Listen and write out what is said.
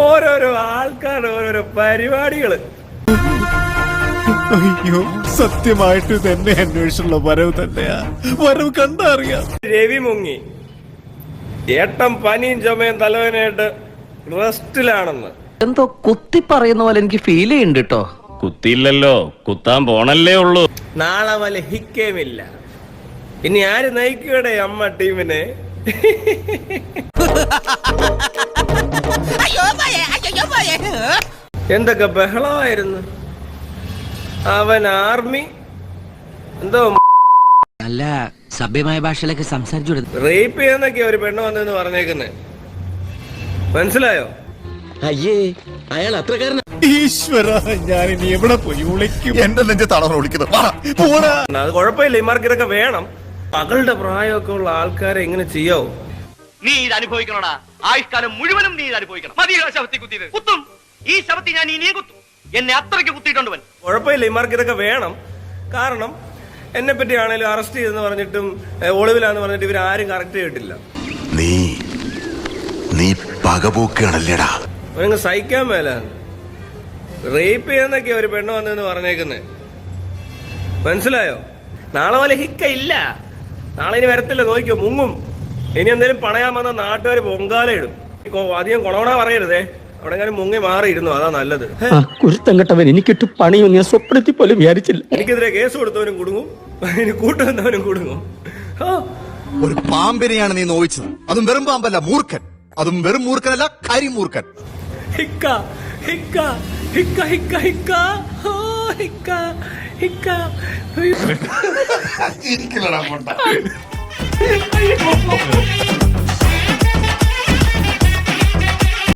ഓരോരോ ആൾക്കാർ ഓരോരോ പരിപാടികള്. അയ്യോ, സത്യമായിട്ട് തന്നെ അന്വേഷിച്ചുള്ള വരവ് തന്നെയാ. വരവ് കണ്ടറിയാം. രവി മുങ്ങി, ഏട്ടൻ പനിയും ചുമയും തലവേനായിട്ട് റെസ്റ്റിലാണെന്ന് എന്തോ കുത്തി പറയുന്ന പോലെ എനിക്ക് ഫീൽ ചെയ്യുന്നുണ്ട് കേട്ടോ. കുത്തിയില്ലല്ലോ, കുത്താൻ പോണല്ലേ ഉള്ളൂ. നാളെ വല്ല ഹിക്കേമില്ല. ഇനി ആര് നയിക്കടെ അമ്മ ടീമിനെ? എന്തൊക്കെ ബഹളമായിരുന്നു. അവൻ ആർമി എന്തോ നല്ല സഭ്യമായ ഭാഷയിലൊക്കെ സംസാരിച്ചു. റേപ്പ് ചെയ്യുന്നൊക്കെ ഒരു പെണ്ണ് വന്നെന്ന് പറഞ്ഞേക്കുന്നേ, മനസ്സിലായോ? അയ്യേ, അയാൾ അത്രക്കാരനാ. ഈശ്വര, ഞാൻ ഇനി എവിടെ പോയി വിളിക്കും? എന്റെ നെഞ്ചത്താണ് വിളിക്കുന്നത്. അത് കുഴപ്പമില്ല, ഇമാർക്ക് ഇതൊക്കെ വേണം. മകളുടെ പ്രായമൊക്കെ ഉള്ള ആൾക്കാരെ ഇങ്ങനെ ചെയ്യാവോ? നീ ഇത് അനുഭവിക്കണോടാ. ആയുഷ്കാലം മുഴുവനും നീ ഇത് അനുഭവിക്കണം. മതി ശവത്തി കുത്തിയത്. കുത്തും, ഈ ശവത്തി ഞാൻ ഇനിയും കുത്തും. എന്നെ അത്രയ്ക്ക് കുത്തിയിട്ടുണ്ട്. കുഴപ്പമില്ല, ഇമാർക്ക് ഇതൊക്കെ വേണം. കാരണം എന്നെ പറ്റി ആണെങ്കിലും അറസ്റ്റ് ചെയ്തെന്ന് പറഞ്ഞിട്ടും ഒളിവിലാന്ന് പറഞ്ഞിട്ട് ഇവരാരും കറക്റ്റ് ചെയ്തിട്ടില്ല. നീ പകപോക്കാണല്ലേടാ. അവനങ്ങ് സഹിക്കാൻ മേല. റേപ്പ് ചെയ്യുന്നൊക്കെ ഒരു പെണ്ണ് വന്നെന്ന് പറഞ്ഞേക്കുന്നേ, മനസ്സിലായോ? നാളെ പോലെ ഹിക്ക ഇല്ല. നാളെ ഇനി വരത്തില്ല, നോക്കിക്കോ, മുങ്ങും. ഇനി എന്തേലും പണയാൻ വന്ന നാട്ടുകാർ പൊങ്കാല ഇടും. അധികം കൊണവണ പറയരുതേ. അവിടെ എങ്ങനെ മുങ്ങി മാറിയിരുന്നു, അതാ നല്ലത്. കുരുത്തം കെട്ടവൻ, എനിക്കിട്ട് പണിയൊന്നും ഞാൻ സ്വപ്നത്തിൽ പോലും വിചാരിച്ചില്ല. എനിക്കെതിരെ കേസ് കൊടുത്തവനും കുടുങ്ങും, ഇനി കൂട്ടുവന്നവനും കുടുങ്ങും. ഒരു പാമ്പിനെയാണ് നീ നോവിച്ചത്. അതും വെറും പാമ്പല്ല, മൂർഖൻ. അതും വെറും മൂർഖനല്ല, കരിമൂർഖൻ. ഹിക്ക ഹിക്ക ഹിക്ക ഹിക്ക ഹിക്ക ഹിക്ക ഹിക്ക. ഇരിക്കില്ലടാ.